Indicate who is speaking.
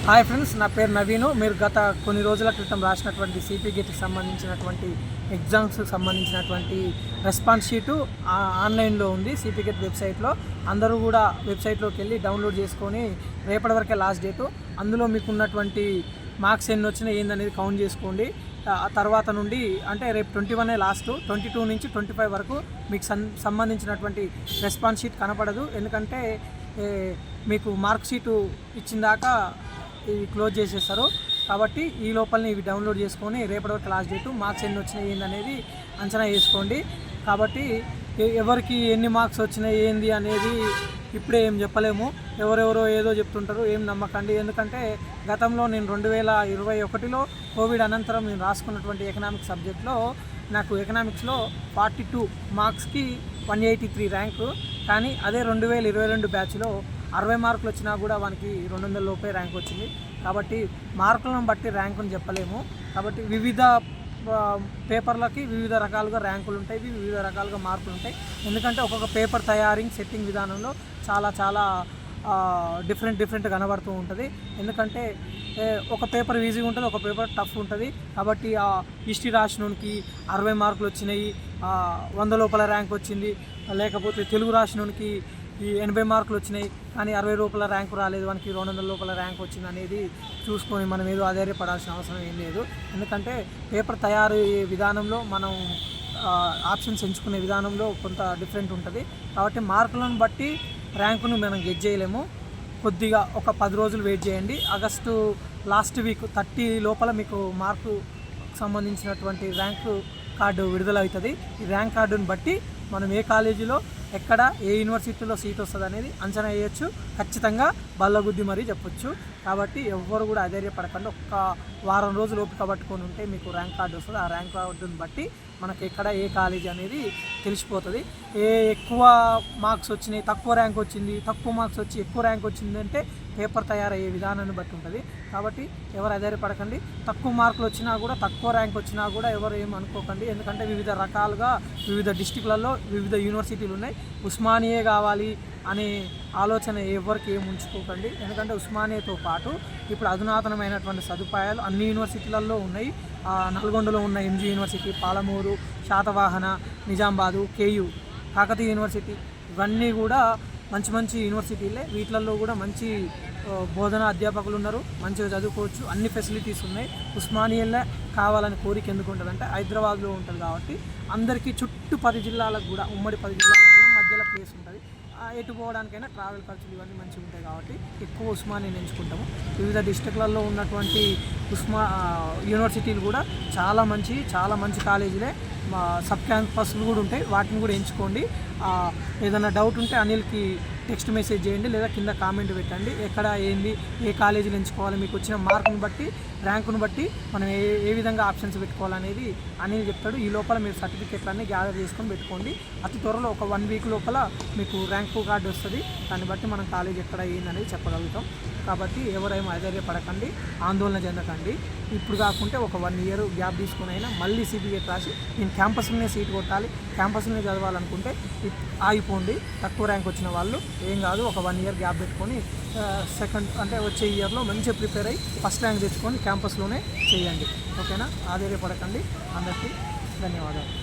Speaker 1: Hi friends, నా పేరు నవీను. మీరు గత కొన్ని రోజుల క్రితం రాసినటువంటి సిపి గేట్కి సంబంధించినటువంటి ఎగ్జామ్స్కి సంబంధించినటువంటి రెస్పాన్స్ షీటు ఆన్లైన్లో ఉంది సిపి గేట్ వెబ్సైట్లో. అందరూ కూడా వెబ్సైట్లోకి వెళ్ళి డౌన్లోడ్ చేసుకొని రేపటి వరకే లాస్ట్ డేటు. అందులో మీకు ఉన్నటువంటి మార్క్స్ ఎన్ని వచ్చినాయి ఏందనేది కౌంట్ చేసుకోండి. ఆ తర్వాత నుండి అంటే రేపు 21 లాస్ట్, 22 నుంచి 25 వరకు మీకు సంబంధించినటువంటి రెస్పాన్స్ షీట్ కనపడదు. ఎందుకంటే మీకు మార్క్ షీటు ఇచ్చిన దాకా ఇవి క్లోజ్ చేసేస్తారు. కాబట్టి ఈ లోపలనే ఇవి డౌన్లోడ్ చేసుకొని రేపటి వరకు లాస్ట్ డేటు మార్క్స్ ఎన్ని వచ్చినాయి ఏందనేది అంచనా వేసుకోండి. కాబట్టి ఎవరికి ఎన్ని మార్క్స్ వచ్చినాయి ఏంది అనేది ఇప్పుడే ఏం చెప్పలేము. ఎవరెవరో ఏదో చెప్తుంటారు, ఏం నమ్మకండి. ఎందుకంటే గతంలో నేను 2021లో కోవిడ్ అనంతరం నేను రాసుకున్నటువంటి ఎకనామిక్స్ సబ్జెక్ట్లో నాకు ఎకనామిక్స్లో 42 మార్క్స్కి 183 ర్యాంకు. కానీ అదే 2022 బ్యాచ్లో 60 మార్కులు వచ్చినా కూడా వానికి 200 లోపే ర్యాంక్ వచ్చింది. కాబట్టి మార్కులను బట్టి ర్యాంకుని చెప్పలేము. కాబట్టి వివిధ పేపర్లకి వివిధ రకాలుగా ర్యాంకులు ఉంటాయి, వివిధ రకాలుగా మార్కులు ఉంటాయి. ఎందుకంటే ఒక్కొక్క పేపర్ తయారింగ్ సెట్టింగ్ విధానంలో చాలా డిఫరెంట్ కనబడుతూ ఉంటుంది. ఎందుకంటే ఒక పేపర్ ఈజీగా ఉంటుంది, ఒక పేపర్ టఫ్ ఉంటుంది. కాబట్టి ఆ హిస్టరీ రాసినోనికి 60 మార్కులు వచ్చినాయి, 100 లోపల ర్యాంక్ వచ్చింది. లేకపోతే తెలుగు రాసినోనికి 80 మార్కులు వచ్చినాయి కానీ 60 లోపల ర్యాంకు రాలేదు, మనకి 200 లోపల ర్యాంక్ వచ్చింది అనేది చూసుకొని మనం ఏదో ఆధారపడాల్సిన అవసరం ఏం లేదు. ఎందుకంటే పేపర్ తయారు విధానంలో మనం ఆప్షన్స్ ఎంచుకునే విధానంలో కొంత డిఫరెంట్ ఉంటుంది. కాబట్టి మార్కులను బట్టి ర్యాంకును మనం గెట్ చేయలేము. కొద్దిగా ఒక 10 రోజులు వెయిట్ చేయండి. ఆగస్టు లాస్ట్ వీక్ 30 లోపల మీకు మార్కు సంబంధించినటువంటి ర్యాంకు కార్డు విడుదల అవుతుంది. ఈ ర్యాంక్ కార్డుని బట్టి మనం ఏ కాలేజీలో ఎక్కడ ఏ యూనివర్సిటీలో సీట్ వస్తుంది అనేది అంచనా వేయచ్చు. ఖచ్చితంగా బల్లగుద్ది మరీ చెప్పొచ్చు. కాబట్టి ఎవ్వరు కూడా అధైర్యపడకండి. ఒక్క వారం రోజులు ఓపిక పట్టుకొని ఉంటే మీకు ర్యాంక్ కార్డు వస్తుంది. ఆ ర్యాంక్ కార్డుని బట్టి మనకి ఎక్కడ ఏ కాలేజీ అనేది తెలిసిపోతుంది. ఎక్కువ మార్క్స్ వచ్చినాయి, తక్కువ ర్యాంక్ వచ్చింది, తక్కువ మార్క్స్ వచ్చి ఎక్కువ ర్యాంక్ వచ్చింది అంటే పేపర్ తయారయ్యే విధానాన్ని బట్టి ఉంటుంది. కాబట్టి ఎవరు అధైర్యపడకండి. తక్కువ మార్కులు వచ్చినా కూడా, తక్కువ ర్యాంక్ వచ్చినా కూడా ఎవరు ఏం అనుకోకండి. ఎందుకంటే వివిధ రకాలుగా వివిధ డిస్టిక్లలో వివిధ యూనివర్సిటీలు ఉన్నాయి. ఉస్మానియే కావాలి అనే ఆలోచన ఎవరికి ఏం ఉంచుకోకండి. ఎందుకంటే ఉస్మానియాతో పాటు ఇప్పుడు అధునాతనమైనటువంటి సదుపాయాలు అన్ని యూనివర్సిటీలలో ఉన్నాయి. నల్గొండలో ఉన్న MG university, Palamuru, Satavahana, Nizamabad, Ku, Kakatiya university, ఇవన్నీ కూడా మంచి యూనివర్సిటీలే. వీటిల్లో కూడా మంచి బోధనా అధ్యాపకులు ఉన్నారు, మంచిగా చదువుకోవచ్చు, అన్ని ఫెసిలిటీస్ ఉన్నాయి. ఉస్మానియాలో కావాలని కోరిక ఎందుకు ఉంటుందంటే హైదరాబాద్లో ఉంటుంది కాబట్టి అందరికీ చుట్టూ 10 జిల్లాలకు కూడా, ఉమ్మడి 10 జిల్లాలకు కూడా మధ్యలో ప్లేస్ ఉంటుంది. ఎటు పోవడానికైనా ట్రావెల్ ఖర్చులు ఇవన్నీ మంచిగా ఉంటాయి కాబట్టి ఎక్కువ ఉస్మానియాని ఎంచుకుంటాము. వివిధ డిస్ట్రిక్ట్లలో ఉన్నటువంటి యూనివర్సిటీలు కూడా చాలా మంచి కాలేజీలే. సబ్ క్యాంపస్లు కూడా ఉంటాయి, వాటిని కూడా ఎంచుకోండి. ఏదైనా డౌట్ ఉంటే అనిల్కి టెక్స్ట్ మెసేజ్ చేయండి లేదా కింద కామెంట్ పెట్టండి. ఎక్కడ ఏంది, ఏ కాలేజీలు ఎంచుకోవాలి, మీకు వచ్చిన మార్కును బట్టి, ర్యాంకును బట్టి మనం ఏ విధంగా ఆప్షన్స్ పెట్టుకోవాలనేది అనిల్ చెప్తాడు. ఈ లోపల మీరు సర్టిఫికేట్లన్నీ గ్యాదర్ చేసుకొని పెట్టుకోండి. అతి త్వరలో ఒక 1 వీక్ లోపల మీకు ర్యాంకు కార్డు వస్తుంది. దాన్ని బట్టి మనం కాలేజ్ ఎక్కడ ఏందనేది చెప్పగలుగుతాం. కాబట్టి ఎవరేమో అధైర్యపడకండి, ఆందోళన చెందకండి. ఇప్పుడు కాకుంటే ఒక 1 ఇయర్ గ్యాప్ తీసుకుని అయినా మళ్ళీ సిపి గేట్ రాసి నేను క్యాంపస్లోనే సీట్ కొట్టాలి, క్యాంపస్లోనే చదవాలనుకుంటే ఆగిపోండి. తక్కువ ర్యాంక్ వచ్చిన వాళ్ళు ఏం కాదు, ఒక 1 ఇయర్ గ్యాప్ పెట్టుకొని సెకండ్ అంటే వచ్చే ఇయర్లో మంచిగా ప్రిపేర్ అయ్యి ఫస్ట్ ర్యాంక్ తెచ్చుకొని క్యాంపస్లోనే చేయండి. ఓకేనా? ఆధైర్యపడకండి. అందరికీ ధన్యవాదాలు.